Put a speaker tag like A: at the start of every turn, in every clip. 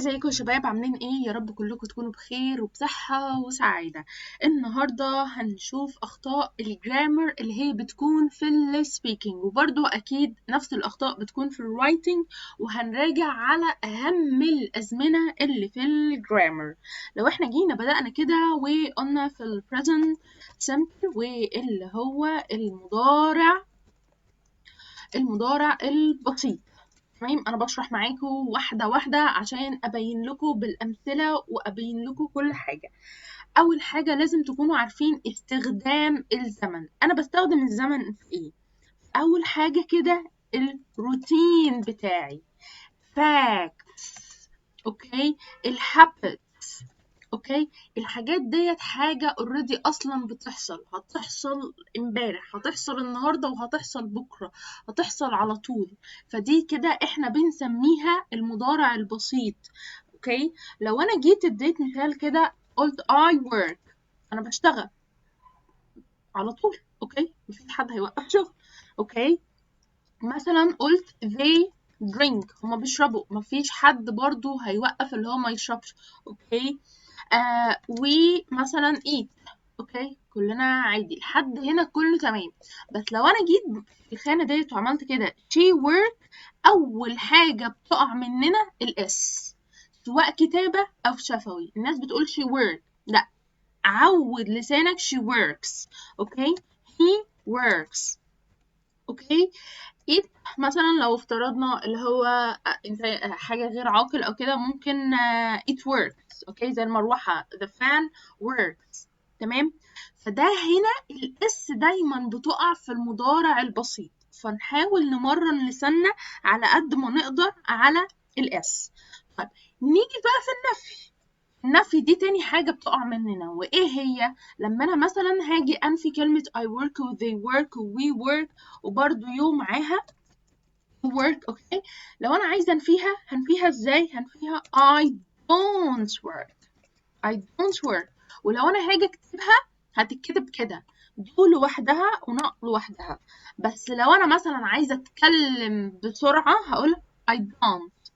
A: ازيكم يا شباب؟ عاملين ايه؟ يا رب كلكم تكونوا بخير وبصحة وسعادة. النهاردة هنشوف اخطاء الجرامر اللي هي بتكون في السبيكينج، وبرضو اكيد نفس الاخطاء بتكون في الرايتنج، وهنراجع على اهم الازمنة اللي في الجرامر. لو احنا جينا بدأنا كده وقلنا في البريزنت سمبل واللي هو المضارع البسيط. تمام، انا بشرح معاكم واحده واحده عشان ابين لكم بالامثله وابين لكم كل حاجه. اول حاجه لازم تكونوا عارفين استخدام الزمن. انا بستخدم الزمن في ايه؟ اول حاجه كده الروتين بتاعي facts، اوكي، الhabits، اوكي. الحاجات ديت حاجة اوريدي اصلا هتحصل امبارح، هتحصل النهاردة، وهتحصل بكرة، هتحصل على طول. فدي كده احنا بنسميها المضارع البسيط. اوكي، لو انا جيت اديت مثال كده قلت I work، انا بشتغل على طول. اوكي، مفيش حد هيوقف شغل. اوكي، مثلا قلت they drink، هما بيشربوا، مفيش حد برضو هيوقف اللي هو ما يشربش. اوكي، ومثلا eat، اوكي، كلنا عادي لحد هنا كله تمام. بس لو انا جيت في الخانة ديت وعملت كده she work، اول حاجة بتقع مننا الاس، سواء كتابة او شفوي. الناس بتقول she work، لا، عود لسانك she works. اوكي، he works. اوكي، it مثلا لو افترضنا اللي هو انت حاجة غير عاقل او كده، ممكن it works، اوكي، زي المروحة the fan works. تمام، فده هنا الاس دايما بتقع في المضارع البسيط، فنحاول نمرن لساننا على قد ما نقدر على الاس. طيب، نيجي بقى في النفي دي تاني حاجة بتقع مننا، وإيه هي؟ لما أنا مثلا هاجي أنفي كلمة I work و they work و we work، وبرضو يو معاها work. أوكي، لو أنا عايزة هنفيها إزاي؟ هنفيها I don't work، I don't work. ولو أنا هاجي أكتبها هتتكتب كده، دو لوحدها ونق لوحدها. بس لو أنا مثلا عايزة أتكلم بسرعة هقول I don't،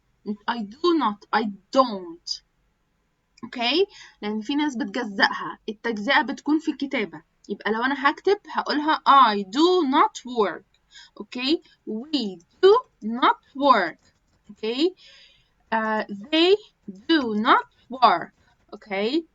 A: I do not، I don't. اوكي، لان في ناس بتجزأها، التجزئة بتكون في الكتابة. يبقى لو انا هكتب هقولها I do not work، اوكي، we do not work، اوكي، they do not work، اوكي،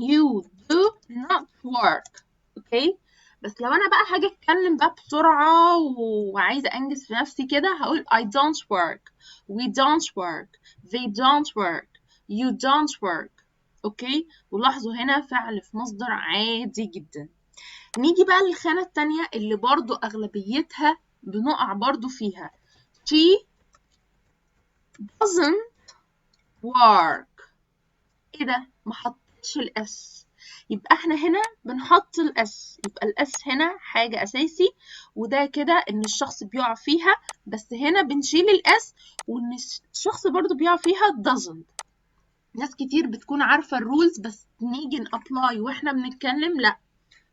A: you do not work. اوكي، بس لو انا بقى هاجي اتكلم بقى بسرعة وعايزة انجز في نفسي كده هقول I don't work، we don't work، they don't work، you don't work. اوكي، ولاحظوا هنا فعل في مصدر عادي جدا. نيجي بقى للخانة التانية اللي برضو اغلبيتها بنقع برضو فيها she doesn't work. ايه ده؟ ما حطيتش الاس. يبقى احنا هنا بنحط الاس، يبقى الاس هنا حاجة اساسي، وده كده ان الشخص بيقع فيها. بس هنا بنشيل الاس، وان الشخص برضو بيقع فيها doesn't. ناس كتير بتكون عارفة الرولز، بس نيجي نابلاي واحنا بنتكلم لا،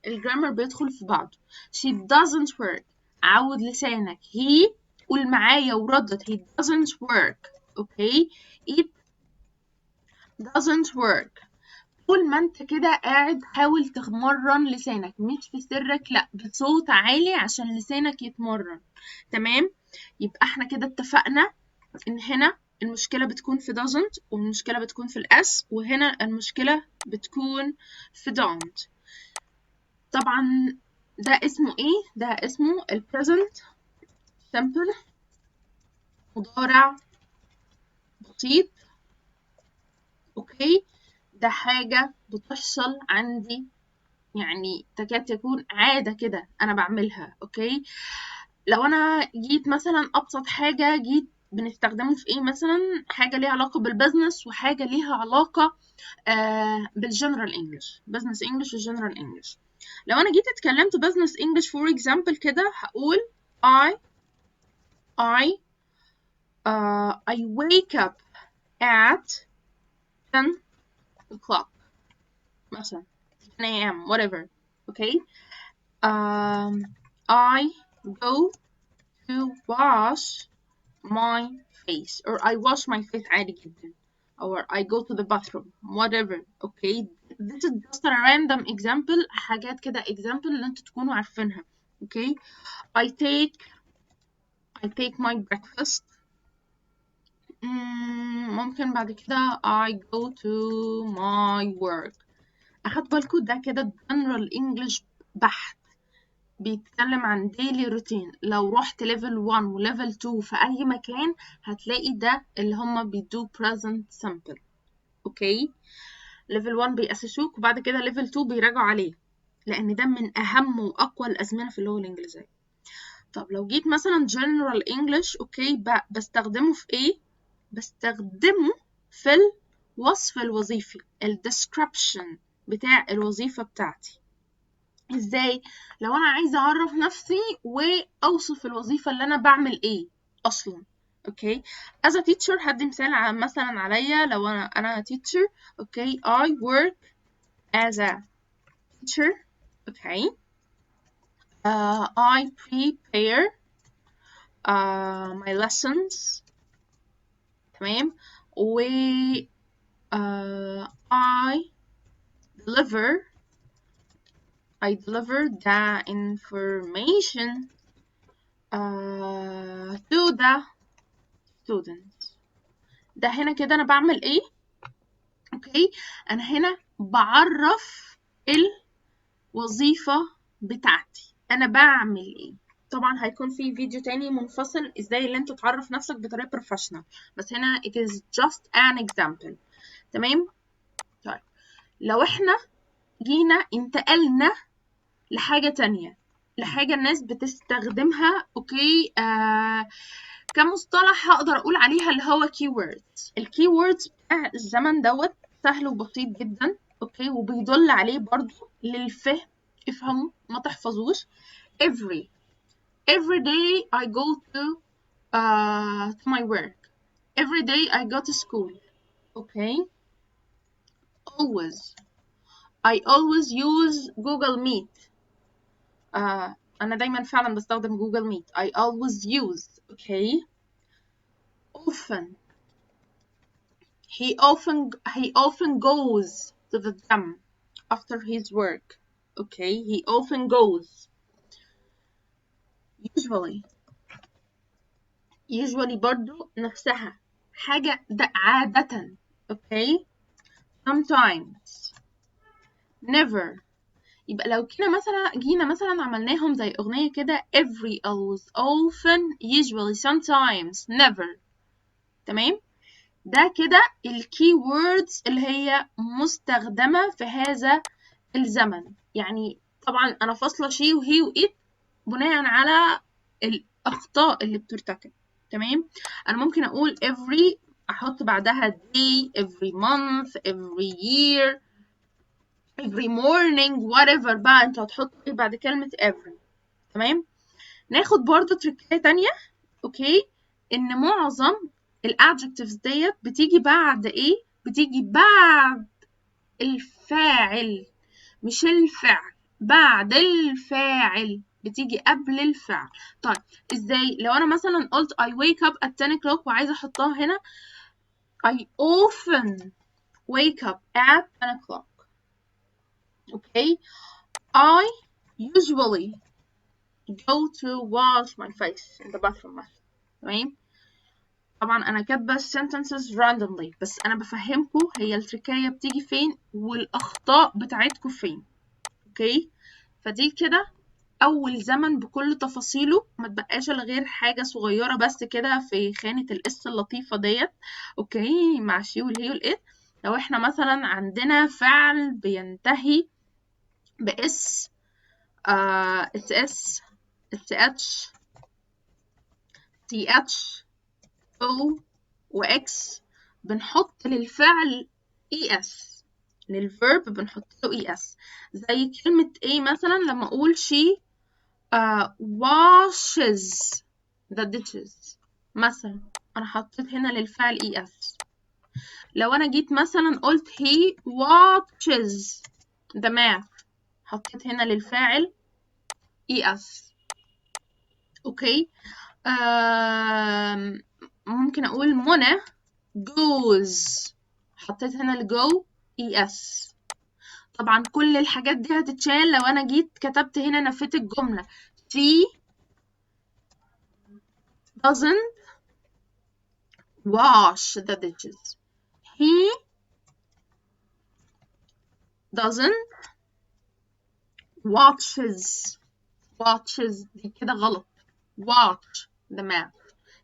A: الجرامر بيدخل في بعضه. she doesn't work، عود لسانك. he، قول معايا وردد he doesn't work. اوكي، it doesn't work. طول ما انت كده قاعد حاول تمرن لسانك، مش في سرك، لا، بصوت عالي عشان لسانك يتمرن. تمام، يبقى احنا كده اتفقنا ان هنا المشكلة بتكون في doesn't، والمشكلة بتكون في الاس، وهنا المشكلة بتكون في don't. طبعا ده اسمه ايه؟ ده اسمه ال present simple، مضارع بسيط. اوكي، ده حاجة بتحصل عندي، يعني تكاد تكون عادة كده أنا بعملها. أوكي، لو أنا جيت مثلا أبسط حاجة جيت بنستخدمه في إيه؟ مثلا حاجة ليها علاقة بالبزنس، وحاجة ليها علاقة بالجنرال انجلش، بزنس انجلش وجنرال انجلش. لو أنا جيت اتكلمت بزنس انجلش فور اكزامبل كده هقول I wake up at 10 o'clock مثلا، 10 a.m. whatever. Okay, I go to wash my face، or I wash my face عادي جدا. or I go to the bathroom whatever. okay, this is just a random example، حاجات كده example اللي انتوا تكونوا عارفينها. okay. I take my breakfast. ممكن بعد كده I go to my work. أخدت بالكوا ده كده general English بحت، بيتكلم عن daily routine. لو رحت level 1 و level 2 في أي مكان هتلاقي ده اللي هما بيدو present simple. اوكي، level 1 بيأسسوك وبعد كده level 2 بيراجعوا عليه، لأن ده من أهم وأقوى الأزمنة في اللغة الإنجليزية. طب لو جيت مثلا general English، اوكي، بستخدمه في ايه؟ بستخدمه في الوصف الوظيفي، ال description بتاع الوظيفة بتاعتي. ازاي؟ لو انا عايزة اعرف نفسي واوصف الوظيفة اللي انا بعمل ايه اصلا. اوكي، as a teacher هدي مثال مثلا عليا، لو انا teacher. اوكي، I work as a teacher. اوكي، I prepare my lessons. تمام. و I deliver the information to the students. ده هنا كده انا بعمل ايه؟ اوكي، انا هنا بعرف الوظيفة بتاعتي، انا بعمل ايه. طبعا هيكون في فيديو تاني منفصل ازاي اللي انت تعرف نفسك بطريقة بروفيشنال، بس هنا it is just an example. تمام. طيب لو احنا جينا انتقلنا لحاجة تانية، لحاجة الناس بتستخدمها، اوكي، كمصطلح هقدر اقول عليها اللي هو keywords. الكيوردز بتاع الزمن دوت سهل وبسيط جدا، اوكي، وبيدل عليه برضو للفهم. افهموا ما تحفظوش. every day I go to my work. every day I go to school. okay. I always use Google Meet. أنا دايما فعلا بستخدم جوجل ميت. I always use. okay. often he often goes to the gym after his work. okay. he often goes. usually برضو نفسها حاجة ده عادة. okay. sometimes never. يبقى لو جينا مثلا عملناهم زي أغنية كده every always often usually sometimes never. تمام. ده كده الكي ووردز اللي هي مستخدمة في هذا الزمن. يعني طبعا أنا فاصلة شي وهي وإت بناء على الأخطاء اللي بترتكب. تمام. أنا ممكن أقول every، أحط بعدها day، every month، every year، every morning، whatever بقى أنت هتحط إيه بعد كلمة every. تمام. ناخد برضو تريكاية تانية. أوكي، إن معظم الادجectives ديت بتيجي بعد ايه؟ بتيجي بعد الفاعل، مش الفعل، بعد الفاعل، بتيجي قبل الفعل. طيب ازاي؟ لو انا مثلا قلت I wake up at 10 o'clock وعايزه احطها هنا I often wake up at 10 o'clock. okay. I usually go to wash my face in the bathroom. تمام. طبعا انا كاتبه sentences randomly، بس انا بفهمكم هي التركايه بتيجي فين والاخطاء بتاعتكم فين. اوكي، فدي كده اول زمن بكل تفاصيله، ما تبقاش الا غير حاجه صغيره بس كده في خانه الاس اللطيفه ديت. اوكي، مع شي والهي والات. لو احنا مثلا عندنا فعل بينتهي باس، اس اس، اس اتش، تي اتش، او واكس، بنحط للفعل اي اس، للفيرب بنحط له اي اس. زي كلمة ايه مثلا لما اقول she washes the dishes مثلا، انا حطيت هنا للفعل اي اس. لو انا جيت مثلا قلت he watches the math، حطيت هنا للفاعل اي اس. اوكي. ممكن اقول منى goes حطيت هنا الجو ES. طبعا كل الحاجات دي هتتشال لو انا جيت كتبت هنا نفيت الجملة she doesn't wash the dishes. he doesn't watches دي كده غلط. watch the map.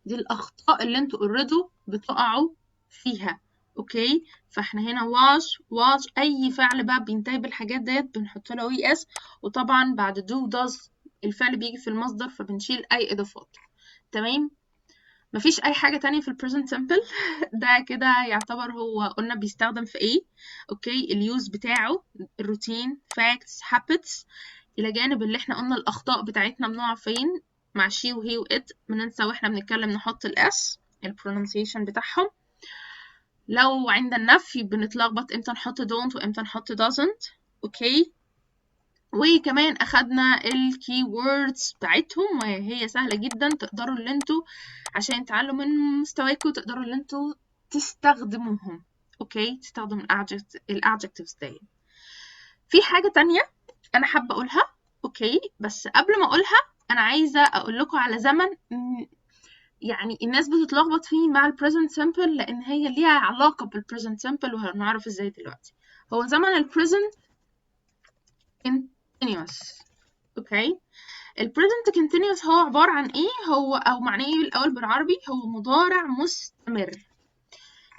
A: دي الأخطاء اللي انتوا already بتقعوا فيها. اوكي، فاحنا هنا watch أي فعل بقى بينتهي بالحاجات ديت بنحط له ES، وطبعا بعد do does الفعل بيجي في المصدر فبنشيل أي إضافات. تمام، مفيش أي حاجة تانية في ال present simple. ده كده يعتبر هو قلنا بيستخدم في ايه. اوكي، اليوز بتاعه الروتين facts habits، إلى جانب اللي احنا قلنا الأخطاء بتاعتنا بنقع فين مع she وهي وإت، بننسى واحنا بنتكلم نحط الS البروننسيشن بتاعهم. لو عند النفي بنتلخبط امتى نحط don't وامتى نحط doesn't. اوكي، وكمان اخدنا الكي ووردز بتاعتهم وهي سهلة جدا، تقدروا اللي انتوا عشان تعلوا من مستواكم تقدروا اللي انتوا تستخدموهم. اوكي، تستخدموا الادجectives دي. في حاجة تانية انا حابة اقولها. اوكي، بس قبل ما اقولها انا عايزة اقول لكم على زمن يعني الناس بتتلخبط فيه مع ال present simple لان هي ليها علاقة بال present simple وهنعرف ازاي دلوقتي. هو زمن ال present continuous. اوكي، ال present continuous هو عبارة عن ايه؟ هو او معناه ايه الاول بالعربي؟ هو مضارع مستمر.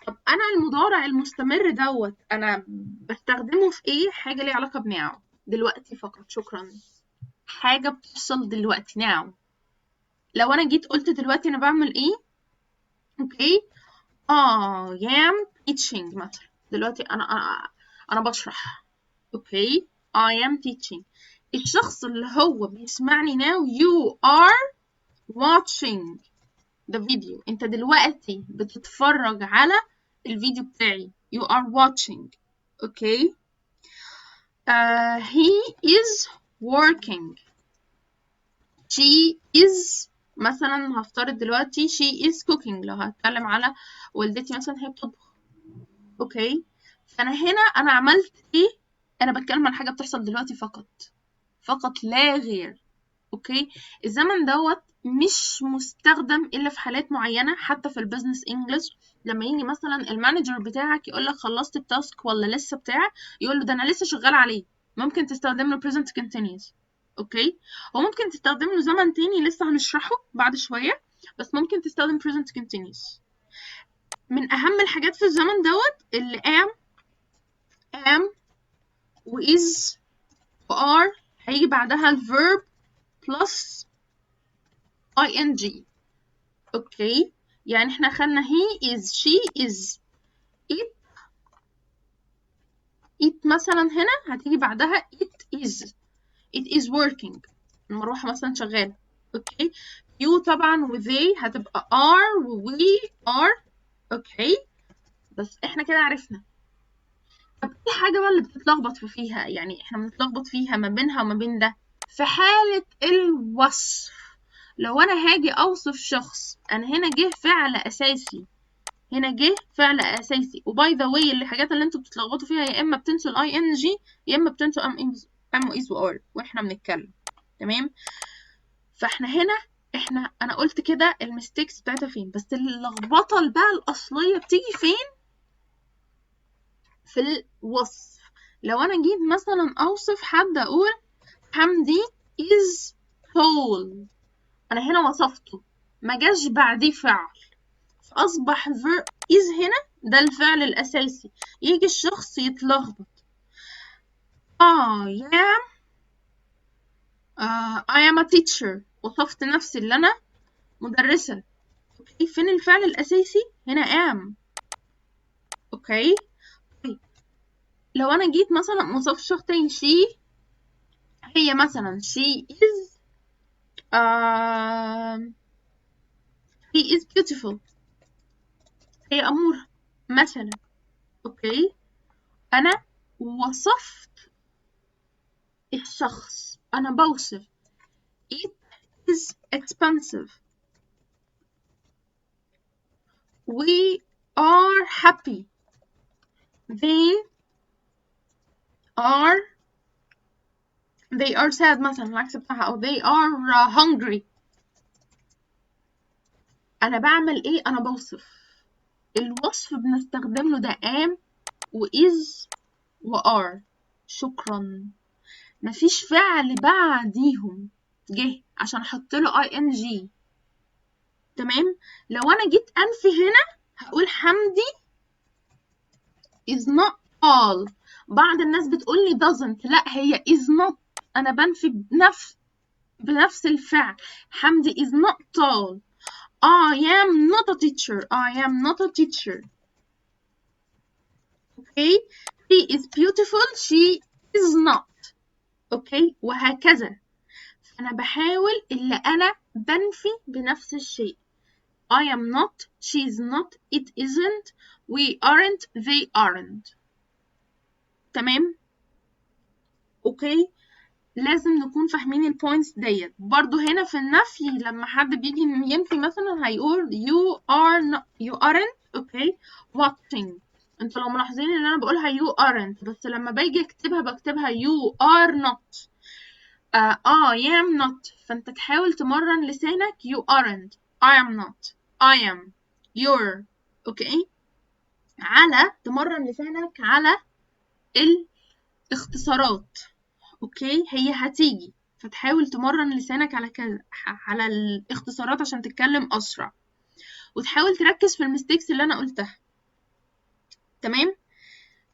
A: طب انا المضارع المستمر دوت انا بستخدمه في ايه؟ حاجة ليها علاقة بناو دلوقتي فقط. شكرا. حاجة بتحصل دلوقتي now. لو انا جيت قلت دلوقتي انا بعمل ايه؟ اوكي، I am teaching مثلا. دلوقتي انا بشرح. اوكي، I am teaching. الشخص اللي هو بيسمعني now you are watching the video. انت دلوقتي بتتفرج على الفيديو بتاعي. you are watching. اوكي، he is working. she is مثلا هفترض دلوقتي she is cooking لو هتكلم على والدتي مثلا هي بتطبخ. اوكي، فانا هنا انا عملت ايه؟ انا بتكلم عن حاجه بتحصل دلوقتي فقط لا غير. اوكي، الزمن دوت مش مستخدم الا في حالات معينه، حتى في البيزنس انجلش لما يجي مثلا المانجر بتاعك يقول لك خلصت التاسك ولا لسه بتاع، يقول له ده انا لسه شغال عليه. ممكن تستخدم له present continuous. اوكي، وممكن تستخدم له زمن تاني لسه هنشرحه بعد شويه، بس ممكن تستخدم present continuous. من اهم الحاجات في الزمن دوت اللي am و is و are هيجي بعدها الverb plus ing. اوكي، يعني احنا خدنا he is she is it مثلا هنا هتيجي بعدها it is working لما اروح مثلا شغالة. اوكي، you طبعا و they هتبقى are و we are. اوكي، بس احنا كده عرفنا. طب ايه حاجة بقى اللي بتتلخبط فيها؟ يعني احنا بنتلخبط فيها ما بينها وما بين ده في حالة الوصف. لو انا هاجي اوصف شخص، انا هنا جه فعل اساسي، وباي ذا واي الحاجات اللي انتوا بتتلخبطوا فيها يا اما بتنسوا الاي ان جي يا اما بتنسوا ام از وار واحنا بنتكلم. تمام، فاحنا هنا انا قلت كده الميستيكس بتاعتها فين، بس اللخبطه بقى الاصليه بتيجي فين؟ في الوصف. لو انا جيت مثلا اوصف حد اقول حمدي is tall، انا هنا وصفته ما جاش بعديه فعل، فاصبح is هنا ده الفعل الاساسي. يجي الشخص يتلخبط. I am a teacher، وصفت نفسي اللي انا مدرسة. اوكي، فين الفعل الاساسي؟ هنا am. اوكي، لو انا جيت مثلا وصفت شخص تاني هي مثلا she is beautiful، هي أمورة مثلا. اوكي، انا وصفت الشخص، انا بوصف it is expensive، we are happy، they are sad مثلا العكس بتاعها، أو they are hungry. أنا بعمل إيه؟ أنا بوصف. الوصف بنستخدم له ده am و is و are. شكرا. مفيش فعل بعديهم جه عشان احط له ing. تمام. لو انا جيت انفي هنا هقول حمدي is not tall. بعض الناس بتقول لي doesn't، لا هي is not. انا بنفي بنفس الفعل. حمدي is not tall. I am not a teacher. I am not a teacher. Okay. She is beautiful. She is not. Okay. وهكذا. أنا بحاول اللي أنا بنفي بنفس الشيء. I am not, she is not, it isn't, we aren't, they aren't. تمام؟ أوكي؟ لازم نكون فاهمين البوينتس ديت. برضو هنا في النفي لما حد بيجي ينفي مثلا هيقول you aren't okay watching. انتوا لو ملاحظين ان انا بقولها you aren't، بس لما باجي اكتبها بكتبها you are not. I am not. فانت تحاول تمرن لسانك you aren't, I am not, I am, you're. اوكي. على تمرن لسانك على الاختصارات. اوكي. هي هتيجي، فتحاول تمرن لسانك على كذا، على الاختصارات عشان تتكلم اسرع، وتحاول تركز في المستيكس اللي انا قلتها. تمام.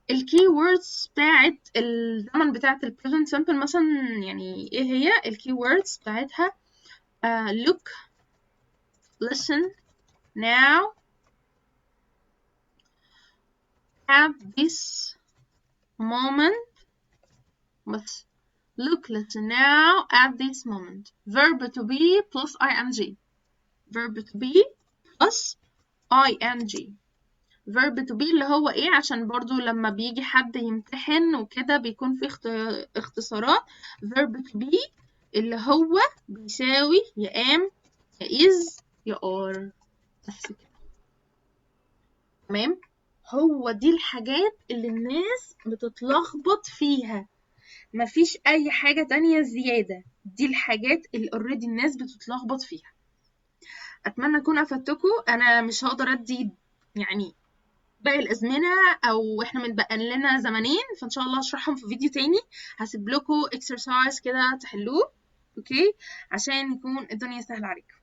A: الكي ووردز بتاعت الزمن بتاعت البريزنت سمبل مثلا، يعني ايه هي الكي ووردز بتاعتها؟ look, listen, now, at this moment. بس look, listen, now, at this moment. verb to be plus ing. verb to be plus ing. verb to be اللي هو ايه، عشان برضو لما بيجي حد يمتحن وكده بيكون في اختصارات. verb to be اللي هو بيساوي يا am يا is يا are. بس كده. تمام. هو دي الحاجات اللي الناس بتتلخبط فيها، مفيش اي حاجة تانية زيادة. دي الحاجات اللي already الناس بتتلخبط فيها. اتمنى اكون افدتكم. انا مش هقدر ادي يعني باقي الازمنة، او احنا متبقى لنا زمنين، فان شاء الله هشرحهم في فيديو تاني. هسيب لكم exercise كده تحلوه. اوكي. عشان يكون الدنيا سهلة عليكم.